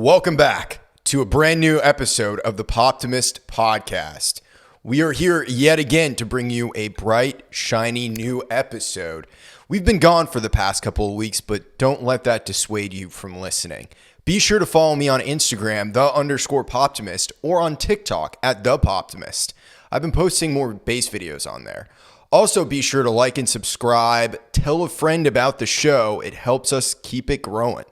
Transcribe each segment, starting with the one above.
Welcome back to a brand new episode of the Poptimist podcast. We are here yet again to bring you a bright, shiny new episode. We've been gone for the past couple of weeks, but don't let that dissuade you from listening. Be sure to follow me on Instagram, _Poptimist, or on TikTok at @ThePoptimist. I've been posting more bass videos on there. Also, be sure to like and subscribe. Tell a friend about the show. It helps us keep it growing.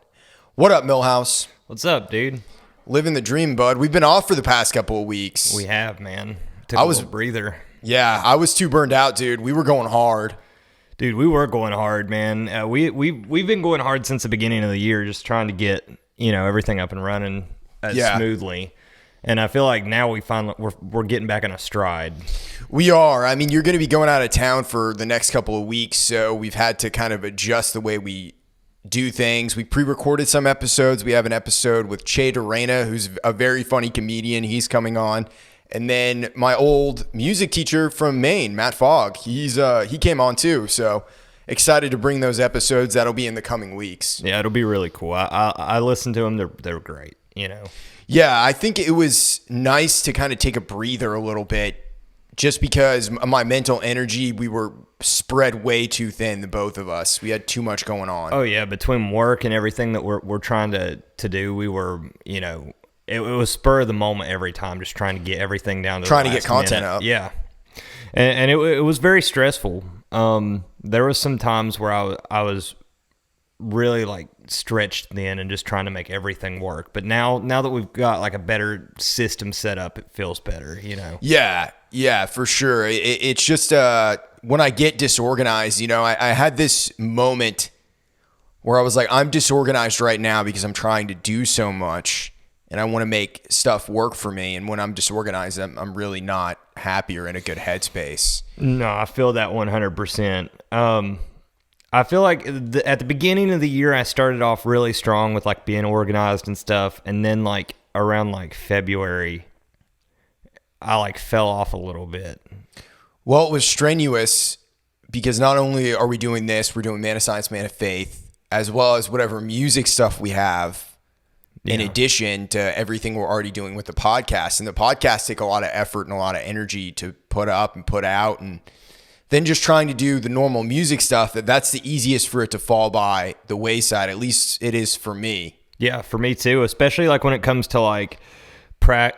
What up, Millhouse? What's up, dude? Living the dream, bud. We've been off for the past couple of weeks. We have, man. Took a little breather. Yeah, I was too burned out, dude. We were going hard. Dude, we were going hard, man. We've been going hard since the beginning of the year, just trying to get everything up and running smoothly. And I feel like now we're getting back in a stride. We are. I mean, you're going to be going out of town for the next couple of weeks, so we've had to kind of adjust the way we do things. We pre-recorded some episodes. We have an episode with Che Dorena, who's a very funny comedian. He's coming on. And then my old music teacher from Maine, Matt Fogg, he came on too. So excited to bring those episodes. That'll be in the coming weeks. Yeah, it'll be really cool. I listened to them. They're great, Yeah, I think it was nice to kind of take a breather a little bit, just because my mental energy, we were spread way too thin, the both of us. We had too much going on. Oh yeah, between work and everything that we're trying to do, we were, it was spur of the moment every time, just trying to get everything down to trying to get content up. Yeah, and it was very stressful. There was some times where I was really like stretched thin and just trying to make everything work. But now that we've got like a better system set up, it feels better, Yeah, for sure. It's just when I get disorganized, I had this moment where I was like, I'm disorganized right now because I'm trying to do so much and I want to make stuff work for me. And when I'm disorganized, I'm really not happy or in a good headspace. No, I feel that 100%. I feel like at the beginning of the year, I started off really strong with like being organized and stuff. And then like around like February, I like fell off a little bit. Well, it was strenuous because not only are we doing this, we're doing Man of Science, Man of Faith, as well as whatever music stuff we have in addition to everything we're already doing with the podcast. And the podcasts take a lot of effort and a lot of energy to put up and put out. And then just trying to do the normal music stuff, that's the easiest for it to fall by the wayside. At least it is for me. Yeah, for me too, especially like when it comes to like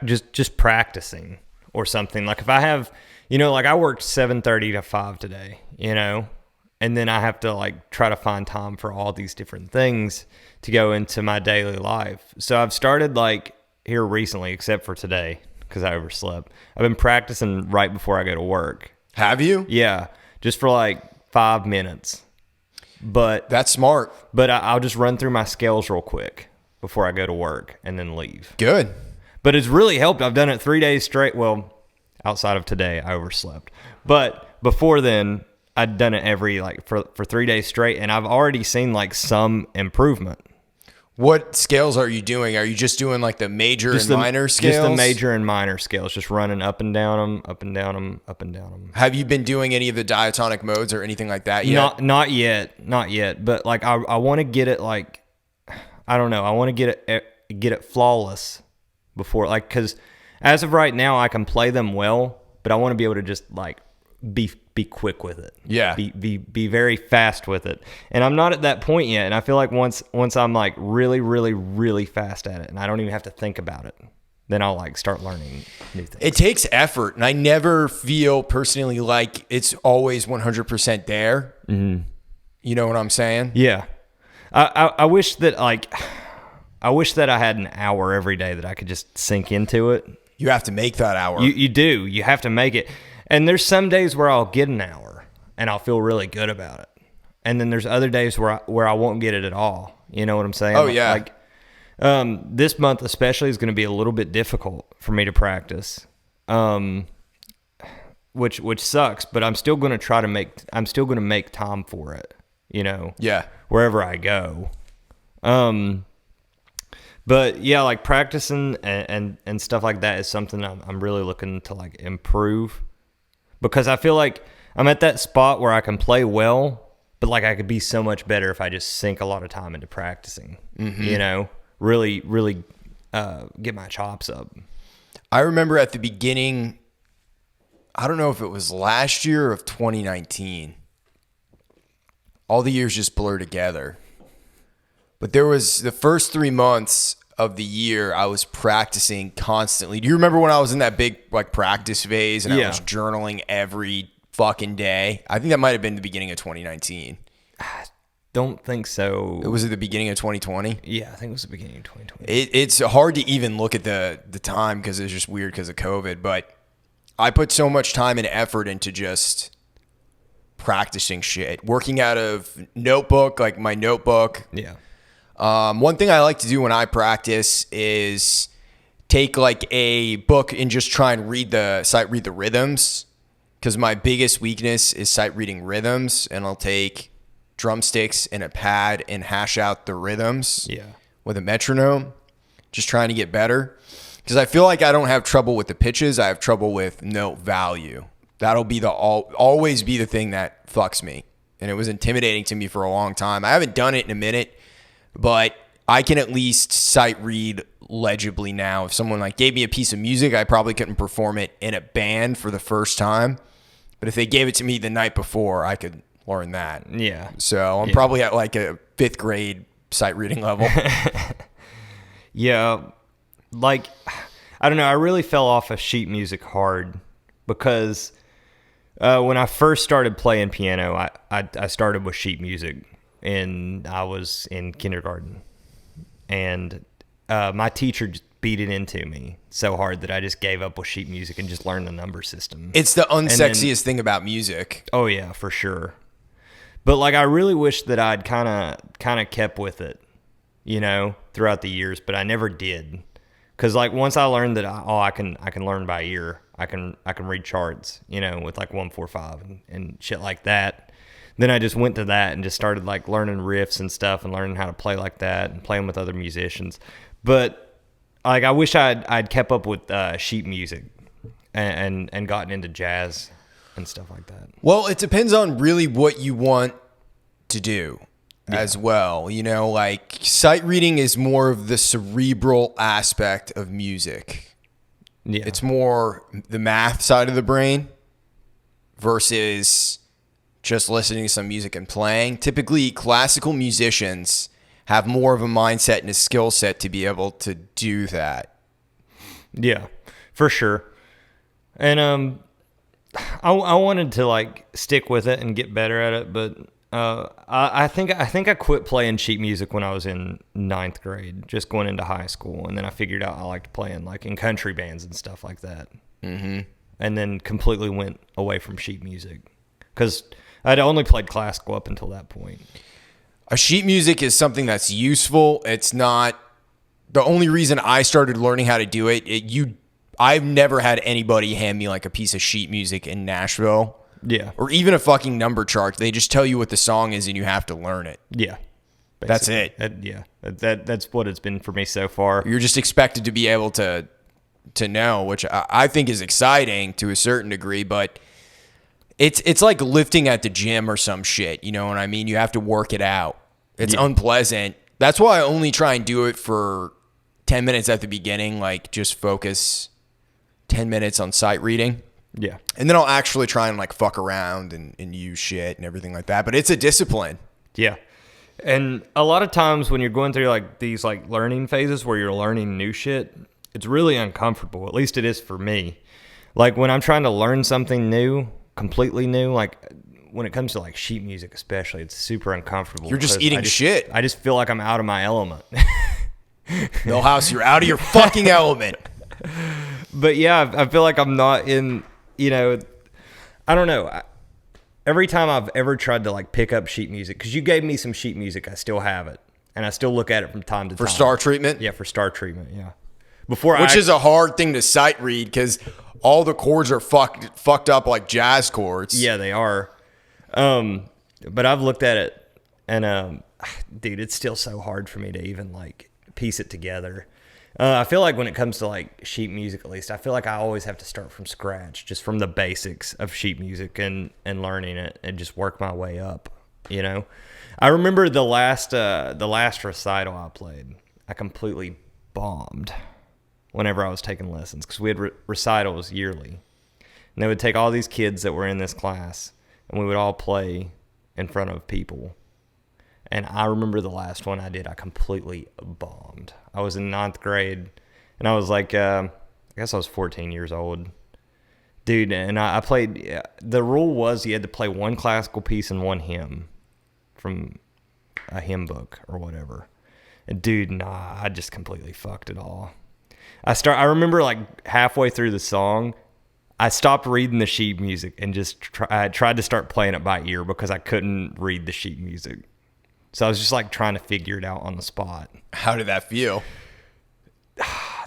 just practicing or something. Like if I have, like I worked 7:30 to 5 today, and then I have to like try to find time for all these different things to go into my daily life. So I've started like here recently, except for today because I overslept. I've been practicing right before I go to work. Have you? Yeah, just for like 5 minutes. But that's smart. But I'll just run through my scales real quick before I go to work and then leave. Good. But it's really helped. I've done it 3 days straight. Well, outside of today, I overslept. But before then, I'd done it for 3 days straight, and I've already seen like some improvement. What scales are you doing? Are you just doing like the major and minor scales? Just the major and minor scales, just running up and down them, up and down them, up and down them. Have you been doing any of the diatonic modes or anything like that yet? Not yet. But like I want to get it like, I don't know. I want to get it flawless before, like, because as of right now, I can play them well, but I want to be able to just like be quick with it. Yeah. Be very fast with it. And I'm not at that point yet. And I feel like once I'm like really, really, really fast at it and I don't even have to think about it, then I'll like start learning new things. It takes effort. And I never feel personally like it's always 100% there. Mm-hmm. You know what I'm saying? Yeah. I wish that I had an hour every day that I could just sink into it. You have to make that hour. You do. You have to make it. And there's some days where I'll get an hour and I'll feel really good about it. And then there's other days where I won't get it at all. You know what I'm saying? Oh, yeah. Like this month especially is going to be a little bit difficult for me to practice, which sucks. But I'm still going to make time for it. Yeah. Wherever I go. But yeah, like practicing and stuff like that is something I'm really looking to like improve, because I feel like I'm at that spot where I can play well, but like I could be so much better if I just sink a lot of time into practicing, really, really get my chops up. I remember at the beginning, I don't know if it was last year of 2019. All the years just blur together. But there was the first 3 months of the year I was practicing constantly. Do you remember when I was in that big like practice phase and I was journaling every fucking day? I think that might have been the beginning of 2019. I don't think so. It was at the beginning of 2020? Yeah, I think it was the beginning of 2020. It's hard to even look at the time because it's just weird because of COVID. But I put so much time and effort into just practicing shit. Working out of notebook, like my notebook. Yeah. One thing I like to do when I practice is take like a book and just try and sight read the rhythms, because my biggest weakness is sight reading rhythms, and I'll take drumsticks and a pad and hash out the rhythms with a metronome, just trying to get better, because I feel like I don't have trouble with the pitches. I have trouble with note value. That'll be always be the thing that fucks me, and it was intimidating to me for a long time. I haven't done it in a minute, but I can at least sight read legibly now. If someone like gave me a piece of music, I probably couldn't perform it in a band for the first time. But if they gave it to me the night before, I could learn that. Yeah. So I'm probably at like a 5th grade sight reading level. Yeah. Like, I don't know. I really fell off of sheet music hard because when I first started playing piano, I started with sheet music. And I was in kindergarten, and my teacher just beat it into me so hard that I just gave up with sheet music and just learned the number system. It's the unsexiest thing about music. Oh yeah, for sure. But like, I really wish that I'd kind of kept with it, you know, throughout the years, but I never did. Cause like once I learned that I can learn by ear, I can read charts, you know, with like 1-4-5 and shit like that. Then I just went to that and just started like learning riffs and stuff and learning how to play like that and playing with other musicians. But like, I wish I'd kept up with sheet music and gotten into jazz and stuff like that. Well, it depends on really what you want to do as well. You know, like sight reading is more of the cerebral aspect of music. Yeah. It's more the math side of the brain versus just listening to some music and playing. Typically, classical musicians have more of a mindset and a skill set to be able to do that. Yeah, for sure. And I wanted to like stick with it and get better at it, but I think I quit playing sheet music when I was in 9th grade, just going into high school, and then I figured out I liked playing like in country bands and stuff like that. Mm-hmm. And then completely went away from sheet music because I'd only played classical up until that point. A sheet music is something that's useful. It's not the only reason I started learning how to do it. I've never had anybody hand me like a piece of sheet music in Nashville. Yeah. Or even a fucking number chart. They just tell you what the song is and you have to learn it. Yeah. Basically. That's it. That's what it's been for me so far. You're just expected to be able to know, which I think is exciting to a certain degree, but it's like lifting at the gym or some shit. You know what I mean? You have to work it out. It's unpleasant. That's why I only try and do it for 10 minutes at the beginning, like just focus 10 minutes on sight reading. Yeah. And then I'll actually try and like fuck around and use shit and everything like that. But it's a discipline. Yeah. And a lot of times when you're going through like these like learning phases where you're learning new shit, it's really uncomfortable. At least it is for me. Like when I'm trying to learn something new, completely new, like when it comes to like sheet music especially, it's super uncomfortable. You're just eating shit. I just feel like I'm out of my element. Millhouse, you're out of your fucking element. But yeah, I feel like I'm not in, you know, I don't know. Every time I've ever tried to like pick up sheet music, because you gave me some sheet music, I still have it. And I still look at it from time to time. For star treatment? Yeah, for star treatment, yeah. Which is a hard thing to sight read because all the chords are fucked up like jazz chords. Yeah, they are. But I've looked at it and, dude, it's still so hard for me to even like piece it together. I feel like when it comes to like sheet music, at least, I feel like I always have to start from scratch, just from the basics of sheet music and learning it and just work my way up, you know? I remember the last recital I played, I completely bombed whenever I was taking lessons because we had recitals yearly. And they would take all these kids that were in this class and we would all play in front of people. And I remember the last one I did, I completely bombed. I was in 9th grade and I was like, I guess I was 14 years old. Dude, and I played, the rule was you had to play one classical piece and one hymn from a hymn book or whatever. And dude, nah, I just completely fucked it all. I remember like halfway through the song, I stopped reading the sheet music and just I tried to start playing it by ear because I couldn't read the sheet music. So I was just like trying to figure it out on the spot. How did that feel?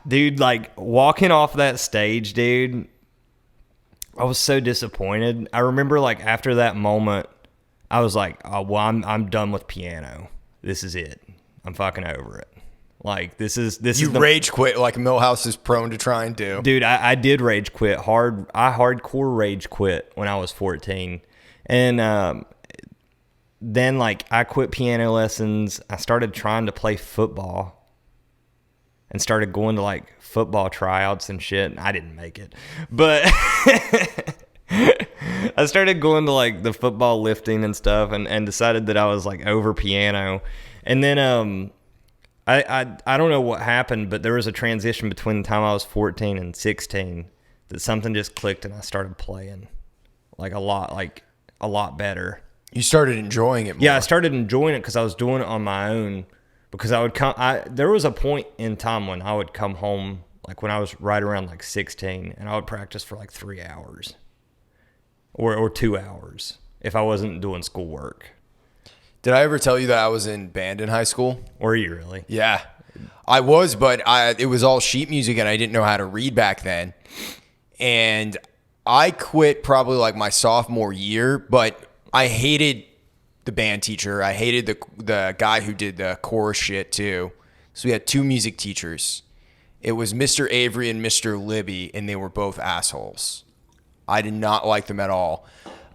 Dude, like walking off that stage, dude, I was so disappointed. I remember like after that moment, I was like, oh, well, I'm done with piano. This is it. I'm fucking over it. Like this is you rage quit like Millhouse is prone to try and do. Dude, I did rage quit hard. I hardcore rage quit when I was 14. And then like I quit piano lessons. I started trying to play football and started going to like football tryouts and shit. I didn't make it. But I started going to like the football lifting and stuff and decided that I was like over piano. And then I don't know what happened, but there was a transition between the time I was 14 and 16 that something just clicked and I started playing like a lot better. You started enjoying it more. Yeah, I started enjoying it because I was doing it on my own. Because there was a point in time when I would come home, like when I was right around like 16, and I would practice for like 3 hours or 2 hours if I wasn't doing schoolwork. Did I ever tell you that I was in band in high school? Were you really? Yeah, I was, but it was all sheet music and I didn't know how to read back then. And I quit probably like my sophomore year, but I hated the band teacher. I hated the guy who did the chorus shit too. So we had 2 music teachers. It was Mr. Avery and Mr. Libby, and they were both assholes. I did not like them at all.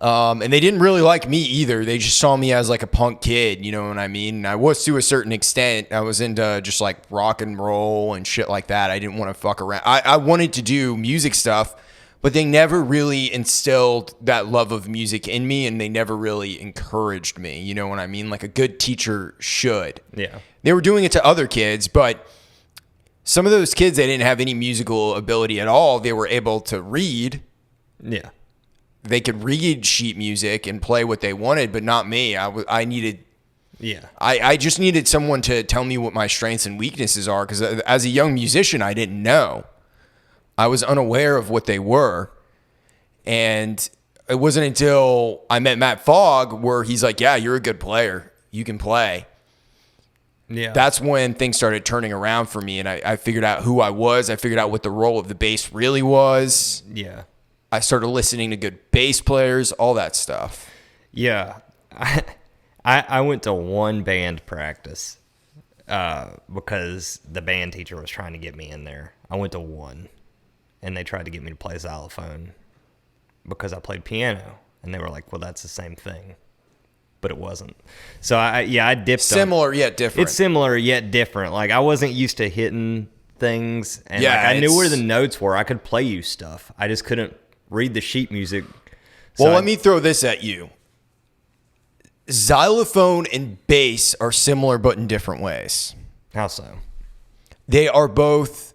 And they didn't really like me either. They just saw me as like a punk kid, you know what I mean? And I was to a certain extent. I was into just like rock and roll and shit like that. I didn't want to fuck around. I wanted to do music stuff, but they never really instilled that love of music in me, and they never really encouraged me, you know what I mean? Like a good teacher should. Yeah. They were doing it to other kids, but some of those kids, they didn't have any musical ability at all. They were able to read. Yeah. They could read sheet music and play what they wanted, but not me. I needed... Yeah. I just needed someone to tell me what my strengths and weaknesses are, because as a young musician, I didn't know. I was unaware of what they were. And it wasn't until I met Matt Fogg where he's like, yeah, you're a good player. You can play. Yeah. That's when things started turning around for me, and I figured out who I was. I figured out what the role of the bass really was. Yeah. I started listening to good bass players, all that stuff. Yeah. I went to one band practice because the band teacher was trying to get me in there. I went to one, and they tried to get me to play xylophone because I played piano, and they were like, well, that's the same thing. But it wasn't. So I dipped. Similar yet different. It's similar yet different. Like I wasn't used to hitting things, and yeah, like, I knew where the notes were. I could play you stuff. I just couldn't read the sheet music. Well, let me throw this at you. Xylophone and bass are similar, but in different ways. How so? They are both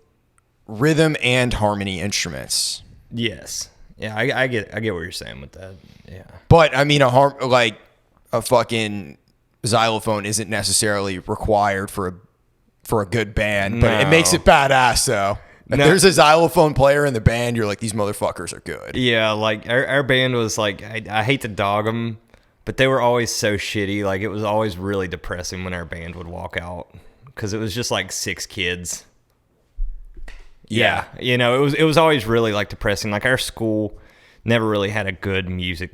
rhythm and harmony instruments. Yes. Yeah, I get what you're saying with that. Yeah. But I mean, a fucking xylophone isn't necessarily required for a good band, but it makes it badass though. If there's a xylophone player in the band, you're like, these motherfuckers are good. Yeah, like our band was like, I hate to dog them, but they were always so shitty. Like it was always really depressing when our band would walk out because it was just like 6 kids. Yeah, you know, it was always really like depressing. Like our school never really had a good music.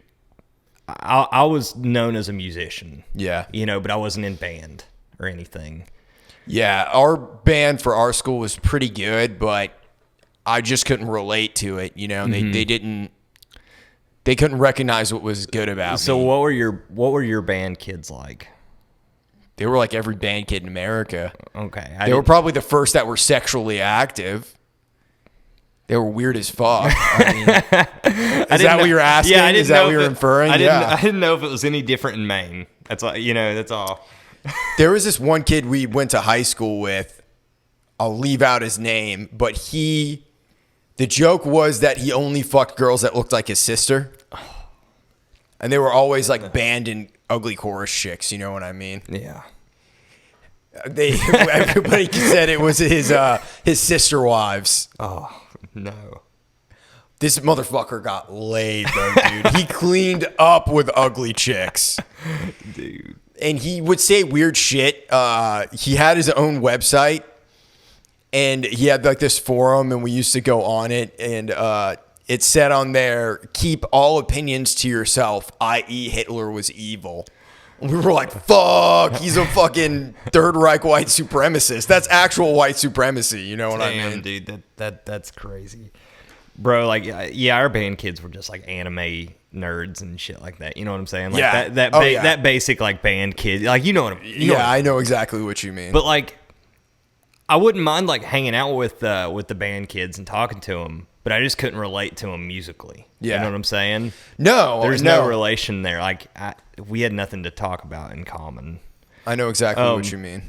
I was known as a musician. Yeah, you know, but I wasn't in band or anything. Yeah, our band for our school was pretty good, but I just couldn't relate to it. You know, they couldn't recognize what was good about me. So what were your band kids like? They were like every band kid in America. Okay. They were probably the first that were sexually active. They were weird as fuck. I mean, is that what you're asking? Yeah, is that what you're inferring? I didn't know if it was any different in Maine. That's all. That's all. There was this one kid we went to high school with. I'll leave out his name, but the joke was that he only fucked girls that looked like his sister. And they were always like banned in ugly chorus chicks, you know what I mean? Yeah. Everybody said it was his sister wives. Oh, no. This motherfucker got laid though, dude. He cleaned up with ugly chicks. Dude. And he would say weird shit. He had his own website and he had like this forum and we used to go on it and it said on there, keep all opinions to yourself, i.e. Hitler was evil. We were like, fuck, he's a fucking Third Reich white supremacist. That's actual white supremacy, you know what I mean? Dude, that's crazy. Bro, like, yeah, our band kids were just like anime nerds and shit like that. You know what I'm saying? Like yeah. That basic like band kid. Like, I know exactly what you mean. But like, I wouldn't mind like hanging out with the band kids and talking to them. But I just couldn't relate to him musically. Yeah. You know what I'm saying? No. There's no relation there. Like, we had nothing to talk about in common. I know exactly what you mean.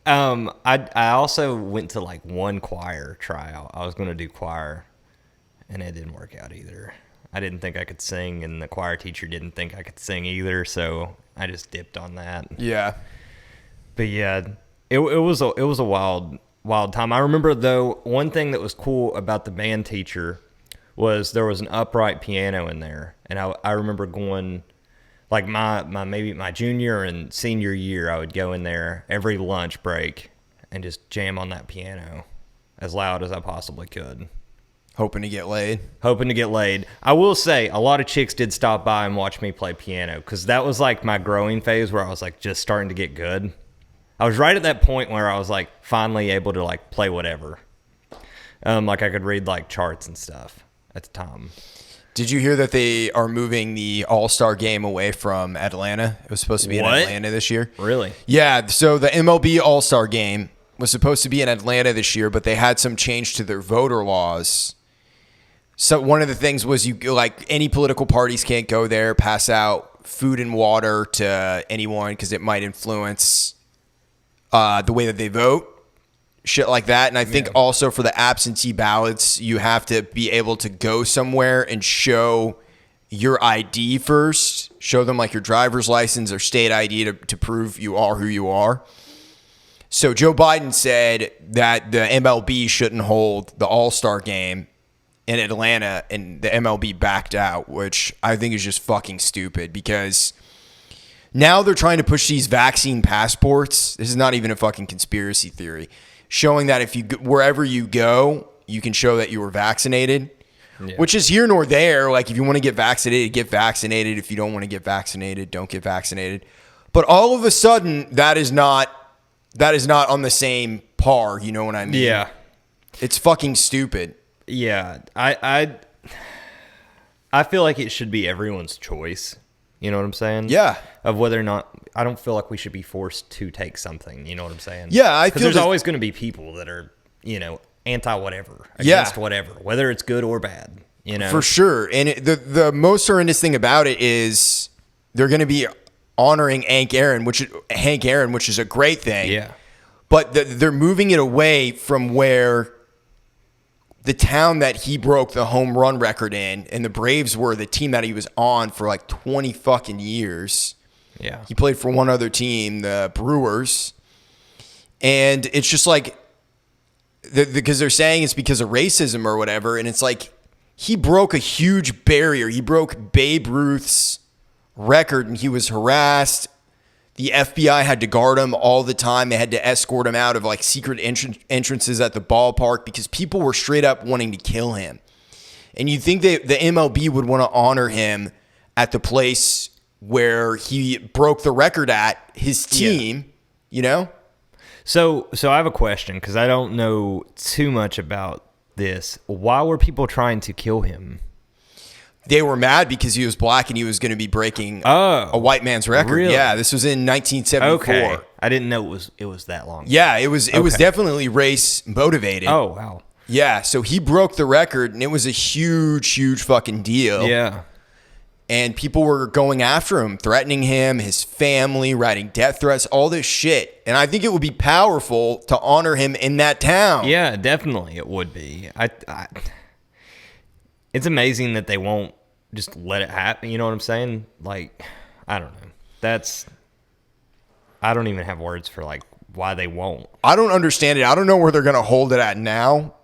I also went to, like, one choir tryout. I was going to do choir, and it didn't work out either. I didn't think I could sing, and the choir teacher didn't think I could sing either, so I just dipped on that. Yeah. But, yeah, it was a wild time. I remember, though, one thing that was cool about the band teacher was there was an upright piano in there. And I remember going, like, maybe my junior and senior year, I would go in there every lunch break and just jam on that piano as loud as I possibly could. Hoping to get laid. I will say, a lot of chicks did stop by and watch me play piano because that was, like, my growing phase where I was, like, just starting to get good. I was right at that point where I was like finally able to like play whatever. Like I could read like charts and stuff at the time. Did you hear that they are moving the All-Star game away from Atlanta? It was supposed to be in Atlanta this year. Really? Yeah, so the MLB All-Star game was supposed to be in Atlanta this year, but they had some change to their voter laws. So one of the things was any political parties can't go there, pass out food and water to anyone because it might influence the way that they vote, shit like that. And I think also for the absentee ballots, you have to be able to go somewhere and show your ID first. Show them like your driver's license or state ID to prove you are who you are. So Joe Biden said that the MLB shouldn't hold the All-Star game in Atlanta, and the MLB backed out, which I think is just fucking stupid because now they're trying to push these vaccine passports. This is not even a fucking conspiracy theory. Showing that if you wherever you go, you can show that you were vaccinated, which is here nor there. Like if you want to get vaccinated, get vaccinated. If you don't want to get vaccinated, don't get vaccinated. But all of a sudden, that is not on the same par. You know what I mean? Yeah. It's fucking stupid. Yeah. I feel like it should be everyone's choice. You know what I'm saying? Yeah. Of whether or not, I don't feel like we should be forced to take something. You know what I'm saying? Yeah, I feel because there's always going to be people that are, anti-whatever, against whatever, whether it's good or bad. For sure. And the most horrendous thing about it is they're going to be honoring Hank Aaron, which is a great thing. Yeah. But they're moving it away from where the town that he broke the home run record in, and the Braves were the team that he was on for like 20 fucking years. Yeah. He played for one other team, the Brewers. And it's just like, because they're saying it's because of racism or whatever. And it's like, he broke a huge barrier. He broke Babe Ruth's record and he was harassed. The FBI had to guard him all the time. They had to escort him out of like secret entrances at the ballpark because people were straight up wanting to kill him. And you'd think that the MLB would want to honor him at the place where he broke the record at, his team, So I have a question because I don't know too much about this. Why were people trying to kill him? they were mad because he was black and he was going to be breaking Oh, a white man's record. really? Yeah, this was in 1974. Okay. I didn't know it was that long. Yeah, it was definitely race motivated. Oh, wow. Yeah, so he broke the record and it was a huge fucking deal. Yeah. And people were going after him, threatening him, his family, writing death threats, all this shit. And I think it would be powerful to honor him in that town. Yeah, definitely it would be. It's amazing that they won't just let it happen. You know what I'm saying? Like, I don't know. I don't even have words for like why they won't. I don't understand it. I don't know where they're going to hold it at now.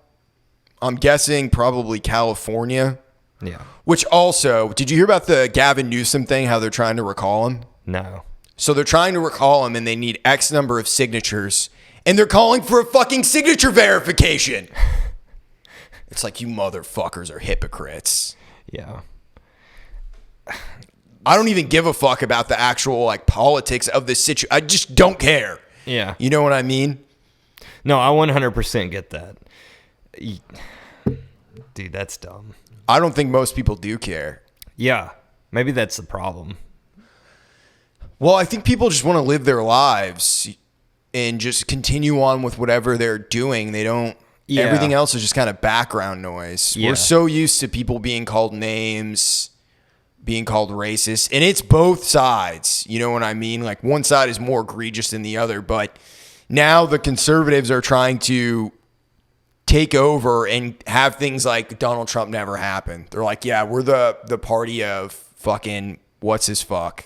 I'm guessing probably California. Yeah. Which also, did you hear about the Gavin Newsom thing, how they're trying to recall him? No. So they're trying to recall him and they need X number of signatures. And they're calling for a fucking signature verification. It's like, you motherfuckers are hypocrites. Yeah. I don't even give a fuck about the actual like politics of this situation. I just don't care. Yeah. You know what I mean? No, I 100% get that. Dude, that's dumb. I don't think most people do care. Yeah. Maybe that's the problem. Well, I think people just want to live their lives and just continue on with whatever they're doing. They don't. Yeah. Everything else is just kind of background noise. Yeah. We're so used to people being called names, being called racist, and it's both sides. You know what I mean? Like one side is more egregious than the other, but now the conservatives are trying to take over and have things like Donald Trump never happen. They're like, yeah, we're the party of fucking what's his fuck?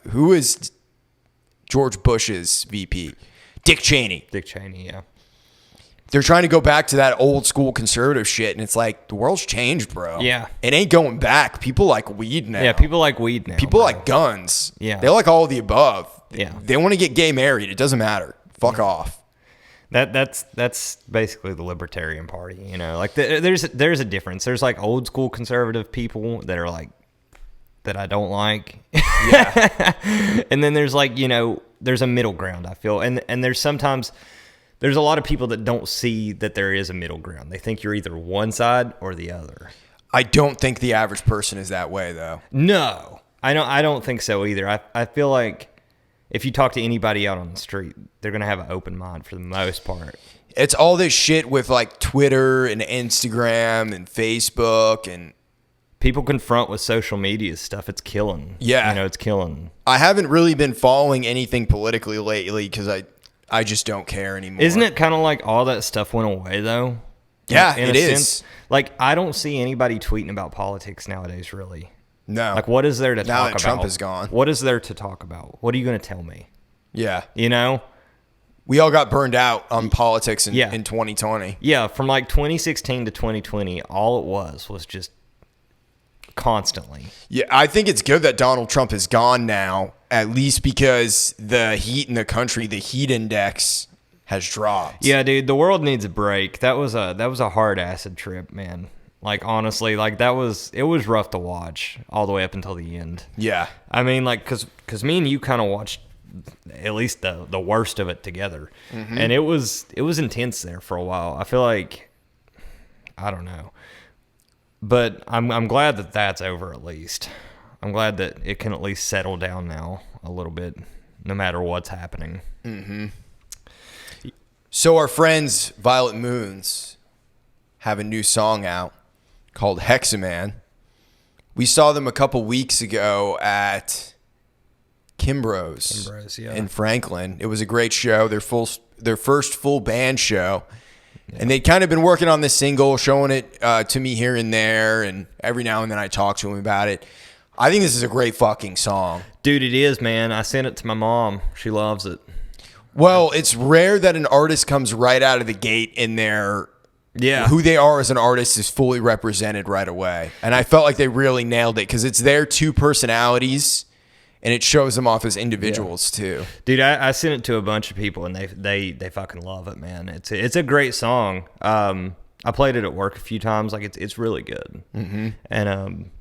Who is George Bush's VP? Dick Cheney. Dick Cheney, yeah. They're trying to go back to that old school conservative shit, and it's like, the world's changed, bro. Yeah. It ain't going back. People like weed now. Yeah, people like weed now. People bro. like guns. Yeah. They like all of the above. Yeah. They want to get gay married. It doesn't matter. Fuck off. That's basically the Libertarian Party, you know. Like there's a difference. There's like old school conservative people that are like that I don't like. Yeah. And then there's like, you know, there's a middle ground, I feel. And there's sometimes there's a lot of people that don't see that there is a middle ground. They think you're either one side or the other. I don't think the average person is that way, though. No. I don't think so either. I feel like if you talk to anybody out on the street, they're going to have an open mind for the most part. It's all this shit with like Twitter and Instagram and Facebook, and people confront with social media stuff. It's killing. Yeah. You know, it's killing. I haven't really been following anything politically lately because I just don't care anymore. Isn't it kind of like all that stuff went away though? Yeah, in it a is. sense? Like I don't see anybody tweeting about politics nowadays really. No. Like what is there to talk about? Now that Trump is gone. What is there to talk about? What are you going to tell me? Yeah. You know? We all got burned out on politics in 2020. Yeah, from like 2016 to 2020, all it was just constantly. Yeah, I think it's good that Donald Trump is gone now, at least because the heat in the country, the heat index has dropped. Yeah, dude, the world needs a break. That was a hard acid trip, man. Like honestly, like it was rough to watch all the way up until the end. Yeah. I mean, like cuz me and you kind of watched at least the worst of it together. Mm-hmm. And it was intense there for a while. I feel like I don't know. But I'm glad that that's over at least. I'm glad that it can at least settle down now a little bit, no matter what's happening. Mm-hmm. So our friends Violet Moons have a new song out called Hexaman. We saw them a couple weeks ago at Kimbrough's in Franklin. It was a great show. Their first full band show. Yeah. And they'd kind of been working on this single, showing it to me here and there, and every now and then I talk to them about it. I think this is a great fucking song. Dude, it is, man. I sent it to my mom. She loves it. Well, it's rare that an artist comes right out of the gate in their who they are as an artist is fully represented right away. And I felt like they really nailed it because it's their two personalities and it shows them off as individuals too. Dude, I sent it to a bunch of people and they fucking love it, man. It's a great song. I played it at work a few times. Like it's really good. Mm-hmm. And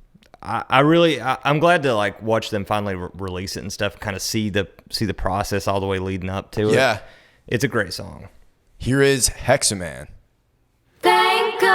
I'm glad to like watch them finally release it and stuff. Kind of see the process all the way leading up to it. Yeah, it's a great song. Here is Hexaman. Thank God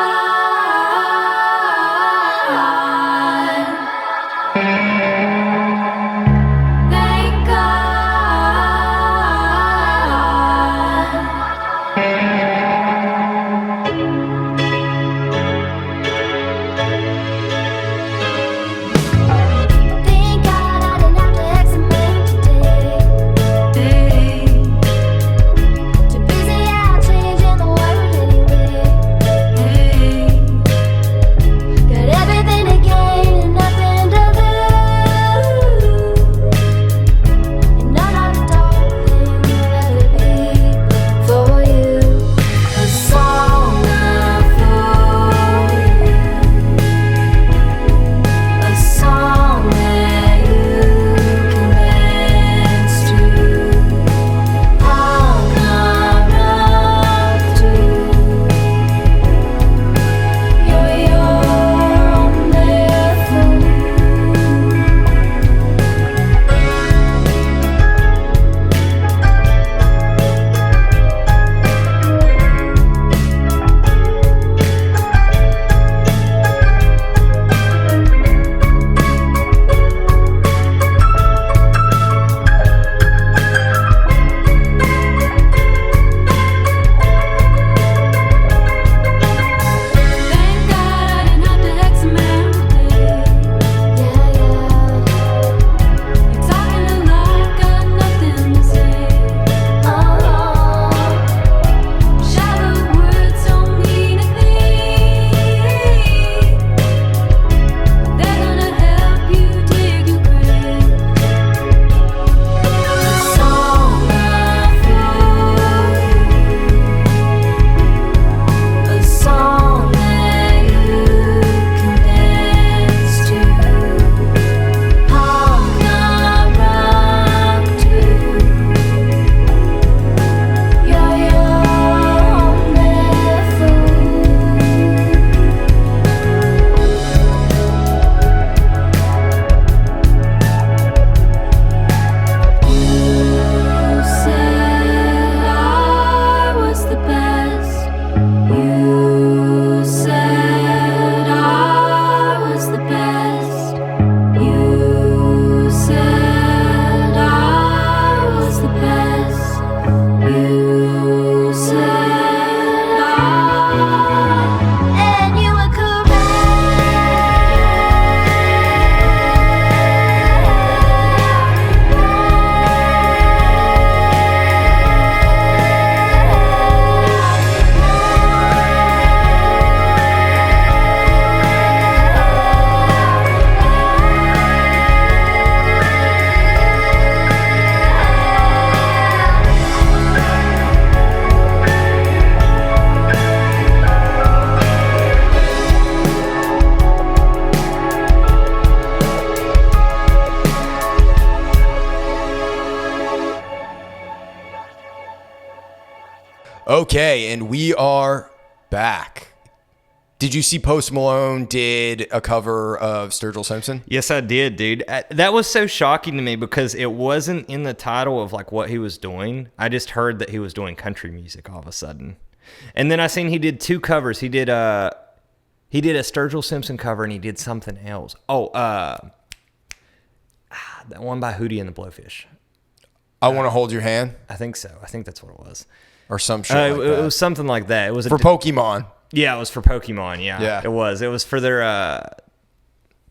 Okay, and we are back. Did you see Post Malone did a cover of Sturgill Simpson? Yes, I did, dude. That was so shocking to me because it wasn't in the title of like what he was doing. I just heard that he was doing country music all of a sudden. And then I seen he did 2 covers. He did a Sturgill Simpson cover and he did something else. That one by Hootie and the Blowfish. I Want to Hold Your Hand? I think so. I think that's what it was. Or some shit like that. It was something like that. It was for Pokemon. Yeah, it was for Pokemon. Yeah. It was. It was for their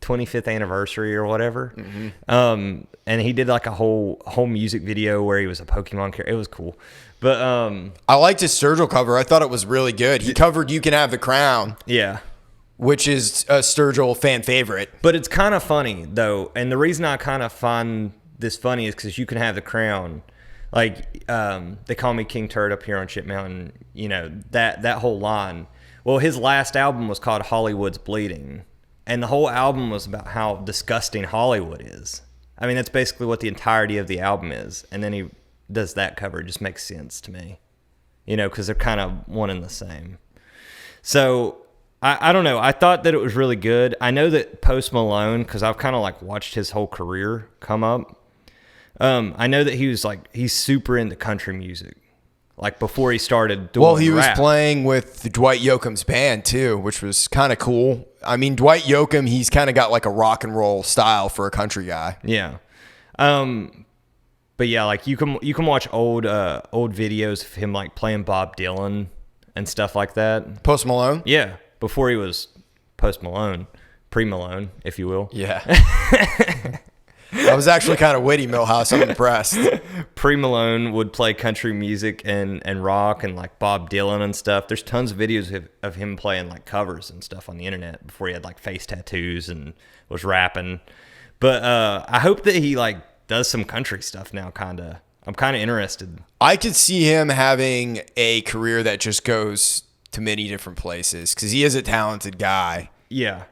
25th anniversary or whatever. Mm-hmm. And he did like a whole music video where he was a Pokemon character. It was cool. But I liked his Sturgill cover. I thought it was really good. He covered "You Can Have the Crown." Yeah. Which is a Sturgill fan favorite. But it's kind of funny though, and the reason I kind of find this funny is because "You Can Have the Crown." Like they call me King Turd up here on Shit Mountain. You know that whole line. Well, his last album was called Hollywood's Bleeding, and the whole album was about how disgusting Hollywood is. I mean, that's basically what the entirety of the album is. And then he does that cover. It just makes sense to me, you know, because they're kind of one and the same. So I don't know. I thought that it was really good. I know that Post Malone, because I've kind of like watched his whole career come up. I know that he's super into country music. Like before he started doing Well, he rap. was playing with Dwight Yoakam's band too, which was kind of cool. I mean, Dwight Yoakam, he's kind of got like a rock and roll style for a country guy. Yeah. But yeah, like you can watch old videos of him like playing Bob Dylan and stuff like that. Post Malone? Yeah, before he was Post Malone, pre-Malone, if you will. Yeah. That was actually kind of witty, Millhouse. I'm impressed. Pre-Malone would play country music and rock and like Bob Dylan and stuff. There's tons of videos of him playing like covers and stuff on the internet before he had like face tattoos and was rapping. But I hope that he like does some country stuff now, kind of. I'm kind of interested. I could see him having a career that just goes to many different places because he is a talented guy. Yeah.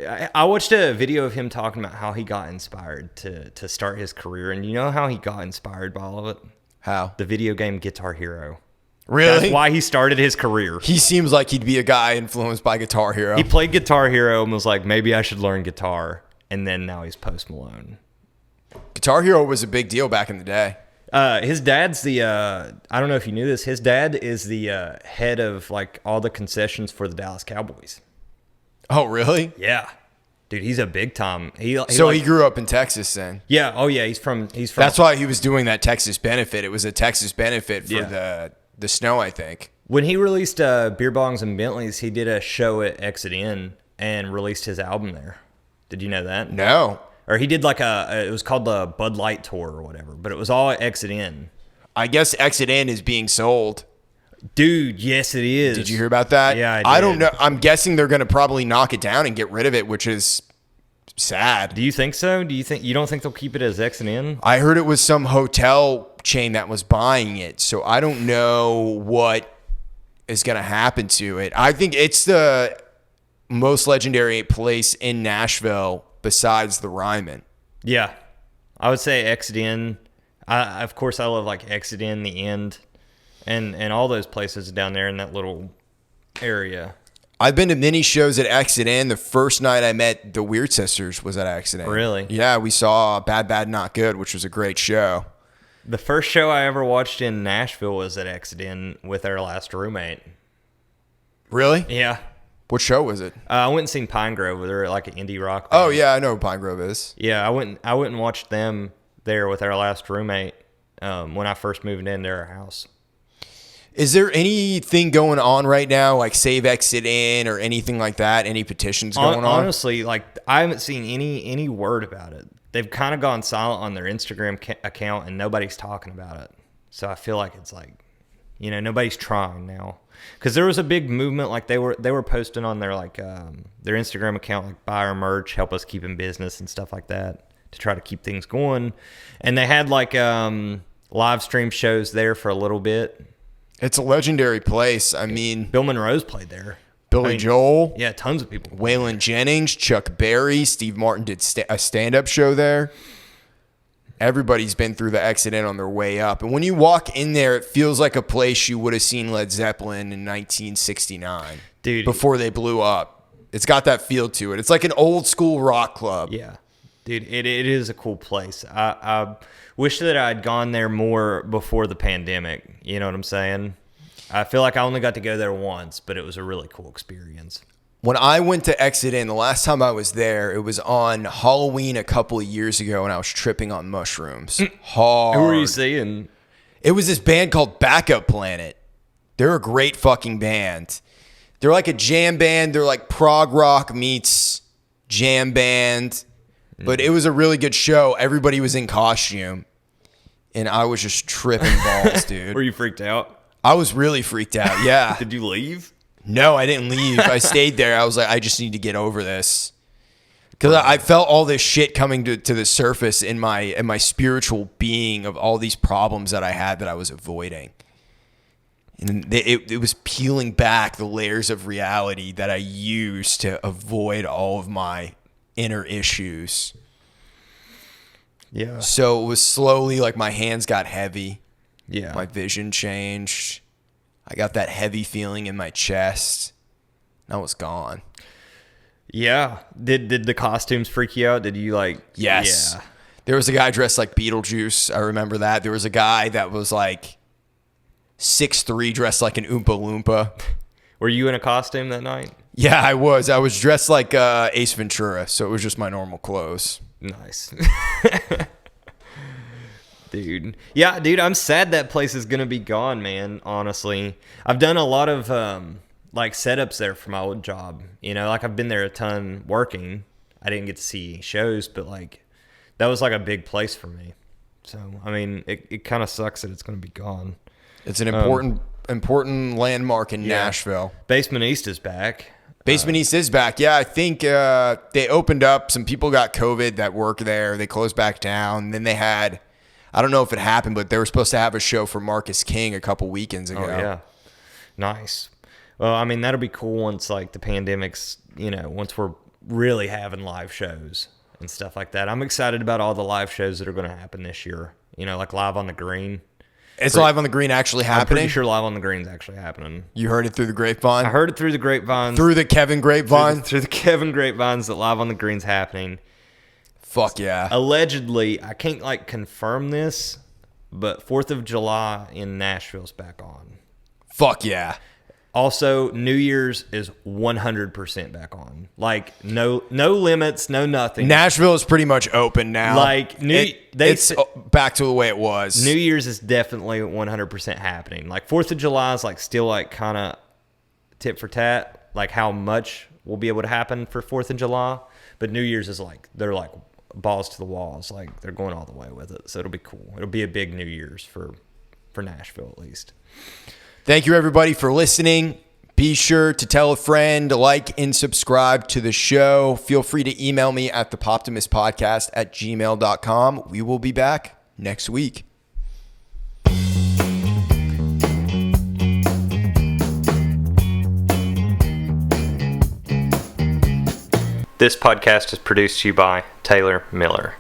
I watched a video of him talking about how he got inspired to start his career. And you know how he got inspired by all of it? How? The video game Guitar Hero. Really? That's why he started his career. He seems like he'd be a guy influenced by Guitar Hero. He played Guitar Hero and was like, maybe I should learn guitar. And then now he's Post Malone. Guitar Hero was a big deal back in the day. His dad's the, I don't know if you knew this, his dad is the head of like all the concessions for the Dallas Cowboys. Oh, really? Yeah. Dude, he's a big time. He grew up in Texas then. Yeah. Oh, yeah. He's from. That's why he was doing that Texas benefit. It was a Texas benefit for the snow, I think. When he released Beer Bongs and Bentleys, he did a show at Exit In and released his album there. Did you know that? No. Or he did like it was called the Bud Light Tour or whatever, but it was all at Exit In. I guess Exit In is being sold. Dude, yes, it is. Did you hear about that? Yeah, I did. I don't know. I'm guessing they're going to probably knock it down and get rid of it, which is sad. Do you think so? You don't think they'll keep it as Exit In? I heard it was some hotel chain that was buying it, so I don't know what is going to happen to it. I think it's the most legendary place in Nashville besides the Ryman. Yeah, I would say Exit In. Of course, I love like Exit In, The End. And all those places down there in that little area. I've been to many shows at Exit In. The first night I met the Weird Sisters was at Exit In. Really? Yeah, we saw Bad, Bad, Not Good, which was a great show. The first show I ever watched in Nashville was at Exit In with our last roommate. Really? Yeah. What show was it? I went and seen Pine Grove. They're like an indie rock band. Oh, yeah, I know who Pine Grove is. Yeah, I went and watched them there with our last roommate when I first moved into our house. Is there anything going on right now, like Save Exit In or anything like that? Any petitions going on? Honestly, like I haven't seen any word about it. They've kind of gone silent on their Instagram account, and nobody's talking about it. So I feel like it's like, you know, nobody's trying now. Because there was a big movement, like they were posting on their like their Instagram account, like buy our merch, help us keep in business and stuff like that to try to keep things going. And they had like live stream shows there for a little bit. It's a legendary place. I mean, Bill Monroe's played there. Billy Joel. Yeah, tons of people. Waylon Jennings, Chuck Berry, Steve Martin did a stand-up show there. Everybody's been through the Exit Inn on their way up. And when you walk in there, it feels like a place you would have seen Led Zeppelin in 1969. Dude. Before they blew up. It's got that feel to it. It's like an old school rock club. Yeah. Dude, it is a cool place. I wish that I'd gone there more before the pandemic. You know what I'm saying? I feel like I only got to go there once, but it was a really cool experience. When I went to Exit Inn, the last time I was there, it was on Halloween a couple of years ago, and I was tripping on mushrooms. Hard. Who were you seeing? It was this band called Backup Planet. They're a great fucking band. They're like a jam band. They're like prog rock meets jam band. But it was a really good show. Everybody was in costume. And I was just tripping balls, dude. Were you freaked out? I was really freaked out, yeah. Did you leave? No, I didn't leave. I stayed there. I was like, I just need to get over this. Because I felt all this shit coming to the surface in my spiritual being of all these problems that I had that I was avoiding. And it was peeling back the layers of reality that I used to avoid all of my inner issues. Yeah. So it was slowly like my hands got heavy. Yeah. My vision changed. I got that heavy feeling in my chest. That was gone. Yeah. Did the costumes freak you out? Did you like... Yes. Yeah. There was a guy dressed like Beetlejuice. I remember that. There was a guy that was like 6'3", dressed like an Oompa Loompa. Were you in a costume that night? Yeah, I was. I was dressed like Ace Ventura, so it was just my normal clothes. Nice. Dude. Yeah, dude, I'm sad that place is going to be gone, man, honestly. I've done a lot of like setups there for my old job. You know, like I've been there a ton working. I didn't get to see shows, but like that was like a big place for me. So, I mean, it kind of sucks that it's going to be gone. It's an important landmark in Nashville. Basement East is back. Basement East is back. Yeah, I think they opened up. Some people got COVID that work there. They closed back down. Then they had, I don't know if it happened, but they were supposed to have a show for Marcus King a couple weekends ago. Oh, yeah. Nice. Well, I mean, that'll be cool once, like, the pandemic's, you know, once we're really having live shows and stuff like that. I'm excited about all the live shows that are going to happen this year. You know, like Live on the Green. It's Live on the Green actually happening? I'm pretty sure Live on the Green's actually happening. You heard it through the grapevine? I heard it through the grapevine. Through the Kevin grapevine? Through the Kevin grapevines that Live on the Green's happening. Fuck yeah. Allegedly, I can't, like, confirm this, but 4th of July in Nashville's back on. Fuck yeah. Also, New Year's is 100% back on. Like, no limits, no nothing. Nashville is pretty much open now. Like, it's back to the way it was. New Year's is definitely 100% happening. Like, 4th of July is, like, still, like, kind of tit for tat, like, how much will be able to happen for 4th of July. But New Year's is, like, they're, like, balls to the walls. Like, they're going all the way with it. So it'll be cool. It'll be a big New Year's for Nashville, at least. Thank you, everybody, for listening. Be sure to tell a friend, like, and subscribe to the show. Feel free to email me at thepoptimistpodcast@gmail.com. We will be back next week. This podcast is produced to you by Taylor Miller.